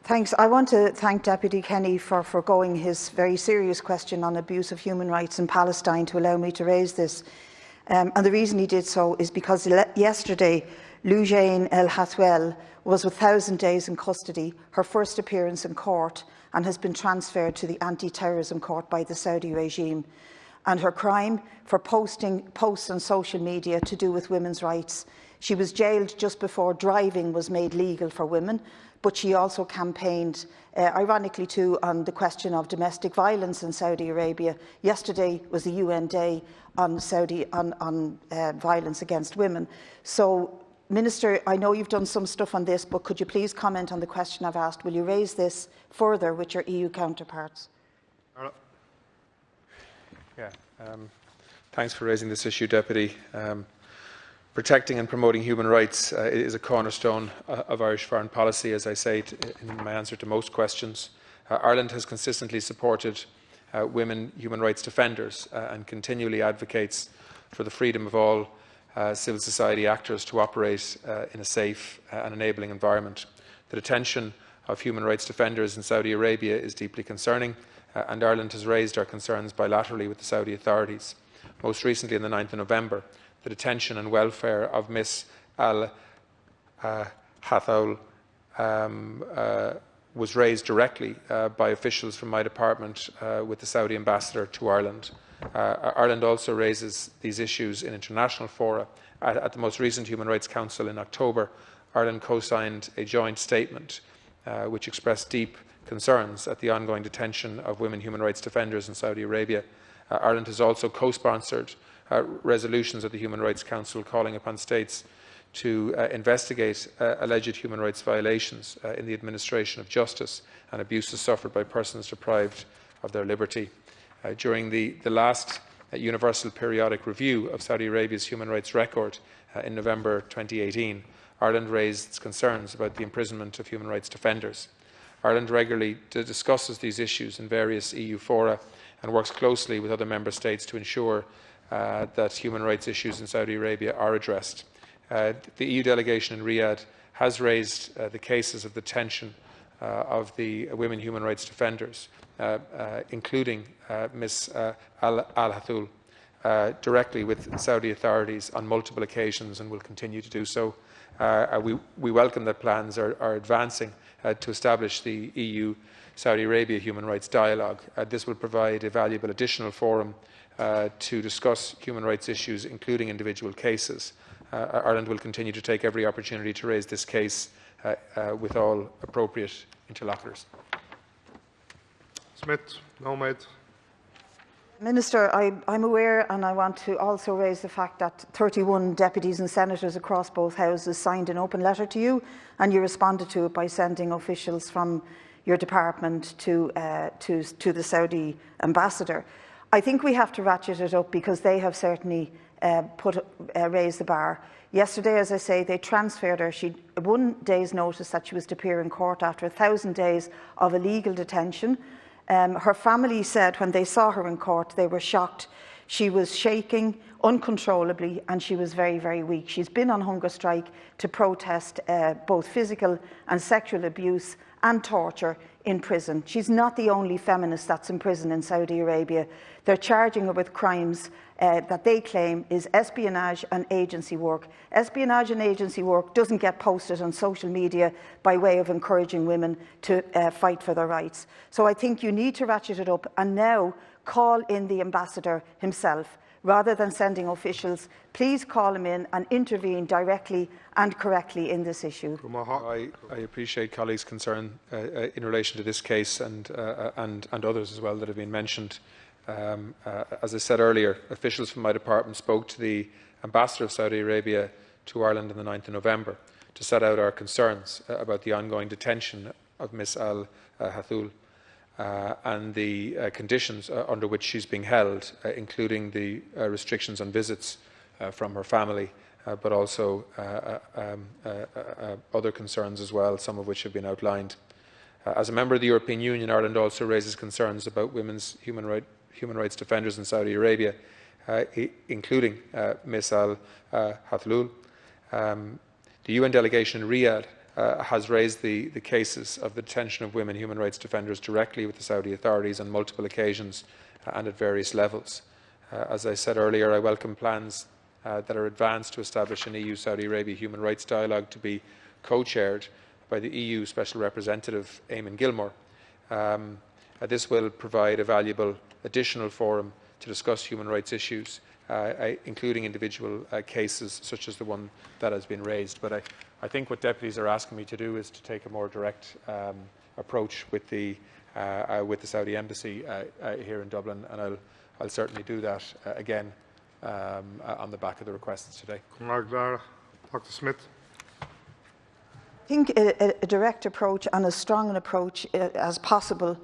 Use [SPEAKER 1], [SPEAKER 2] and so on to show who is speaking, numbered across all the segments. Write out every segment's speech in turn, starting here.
[SPEAKER 1] Thanks. I want to thank Deputy Kenny for foregoing his very serious question on abuse of human rights in Palestine to allow me to raise this. And the reason he did so is because yesterday Loujain El Hathwel was 1,000 days in custody, her first appearance in court, and has been transferred to the anti-terrorism court by the Saudi regime. And her crime for posting posts on social media to do with women's rights. She was jailed just before driving was made legal for women, but she also campaigned, ironically too, on the question of domestic violence in Saudi Arabia. Yesterday was the UN Day on violence against women. So, Minister, I know you've done some stuff on this, but could you please comment on the question I've asked? Will you raise this further with your EU counterparts?
[SPEAKER 2] Thanks for raising this issue, Deputy. Protecting and promoting human rights is a cornerstone of Irish foreign policy, as I say in my answer to most questions. Ireland has consistently supported women human rights defenders and continually advocates for the freedom of all civil society actors to operate in a safe and enabling environment. The detention of human rights defenders in Saudi Arabia is deeply concerning, and Ireland has raised our concerns bilaterally with the Saudi authorities. Most recently, on the 9th of November, the detention and welfare of Ms Al Hathwel was raised directly by officials from my department with the Saudi ambassador to Ireland. Ireland also raises these issues in international fora. At the most recent Human Rights Council in October, Ireland co-signed a joint statement which expressed deep concerns at the ongoing detention of women human rights defenders in Saudi Arabia. Ireland has also co-sponsored resolutions of the Human Rights Council calling upon states to investigate alleged human rights violations in the administration of justice and abuses suffered by persons deprived of their liberty. During the last Universal Periodic Review of Saudi Arabia's human rights record in November 2018, Ireland raised its concerns about the imprisonment of human rights defenders. Ireland regularly discusses these issues in various EU fora and works closely with other member states to ensure that human rights issues in Saudi Arabia are addressed. The EU delegation in Riyadh has raised the cases of the detention of the women human rights defenders, including Ms Al Hathwel, directly with Saudi authorities on multiple occasions and will continue to do so. We welcome that plans are advancing to establish the EU-Saudi Arabia human rights dialogue. This will provide a valuable additional forum to discuss human rights issues, including individual cases. Ireland will continue to take every opportunity to raise this case with all appropriate interlocutors.
[SPEAKER 3] Smith, no mate.
[SPEAKER 1] Minister, I'm aware, and I want to also raise the fact that 31 deputies and senators across both houses signed an open letter to you, and you responded to it by sending officials from your department to the Saudi ambassador. I think we have to ratchet it up because they have certainly raised the bar. Yesterday, as I say, they transferred her. She had 1 day's notice that she was to appear in court after 1,000 days of illegal detention. Her family said when they saw her in court, they were shocked. She was shaking uncontrollably and she was very, very weak. She's been on hunger strike to protest both physical and sexual abuse and torture in prison. She's not the only feminist that's in prison in Saudi Arabia. They're charging her with crimes that they claim is espionage and agency work. Espionage and agency work doesn't get posted on social media by way of encouraging women to fight for their rights. So I think you need to ratchet it up and now call in the ambassador himself. Rather than sending officials, please call him in and intervene directly and correctly in this issue.
[SPEAKER 2] I appreciate colleagues' concern in relation to this case and others as well that have been mentioned. As I said earlier, officials from my department spoke to the ambassador of Saudi Arabia to Ireland on the 9th of November to set out our concerns about the ongoing detention of Ms Al Hathwel and the conditions under which she's being held, including the restrictions on visits from her family, but also other concerns as well, some of which have been outlined. As a member of the European Union, Ireland also raises concerns about women's human rights defenders in Saudi Arabia, including Ms Al Hathwel. The UN delegation in Riyadh has raised the cases of the detention of women human rights defenders directly with the Saudi authorities on multiple occasions and at various levels. As I said earlier, I welcome plans that are advanced to establish an EU-Saudi Arabia human rights dialogue to be co-chaired by the EU Special Representative Eamon Gilmore. This will provide a valuable additional forum to discuss human rights issues, including individual cases such as the one that has been raised. But I think what deputies are asking me to do is to take a more direct approach with the Saudi embassy here in Dublin, and I'll certainly do that again on the back of the requests today.
[SPEAKER 3] Dr. Smith.
[SPEAKER 1] I think a direct approach and as strong an approach as possible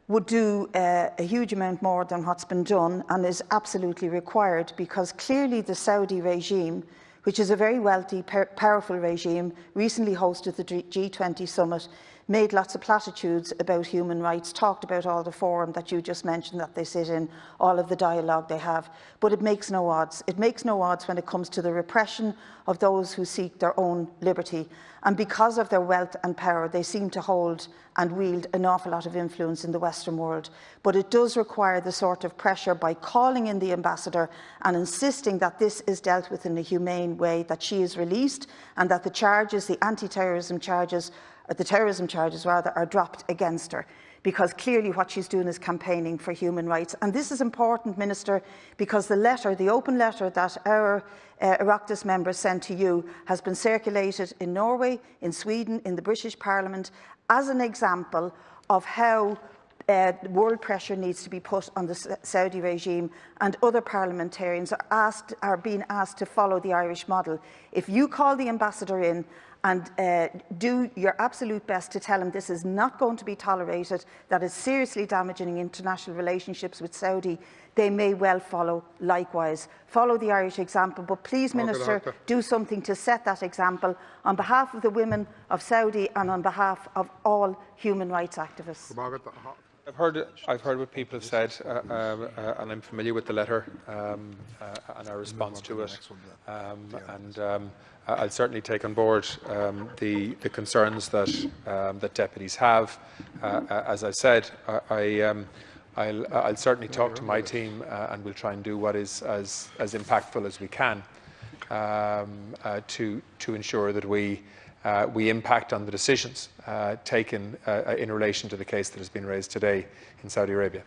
[SPEAKER 1] would do a huge amount more than what's been done and is absolutely required, because clearly the Saudi regime, which is a very wealthy, powerful regime, recently hosted the G20 summit, made lots of platitudes about human rights, talked about all the forum that you just mentioned that they sit in, all of the dialogue they have, but it makes no odds. It makes no odds when it comes to the repression of those who seek their own liberty. And because of their wealth and power, they seem to hold and wield an awful lot of influence in the Western world. But it does require the sort of pressure by calling in the ambassador and insisting that this is dealt with in a humane way, that she is released and that the charges, the anti-terrorism charges, the terrorism charges rather, are dropped against her, because clearly what she's doing is campaigning for human rights. And this is important, Minister, because the letter, the open letter that our Oireachtas members sent to you has been circulated in Norway, in Sweden, in the British Parliament, as an example of how world pressure needs to be put on the Saudi regime, and other parliamentarians are being asked to follow the Irish model. If you call the ambassador in and do your absolute best to tell him this is not going to be tolerated, that is seriously damaging international relationships with Saudi, they may well follow likewise. Follow the Irish example, but please, Minister, do something to set that example on behalf of the women of Saudi and on behalf of all human rights activists.
[SPEAKER 2] I've heard what people have said, and I'm familiar with the letter and our response to it. I'll certainly take on board the concerns that deputies have. As I said, I'll certainly talk to my team, and we'll try and do what is as impactful as we can to ensure that we impact on the decisions taken in relation to the case that has been raised today in Saudi Arabia.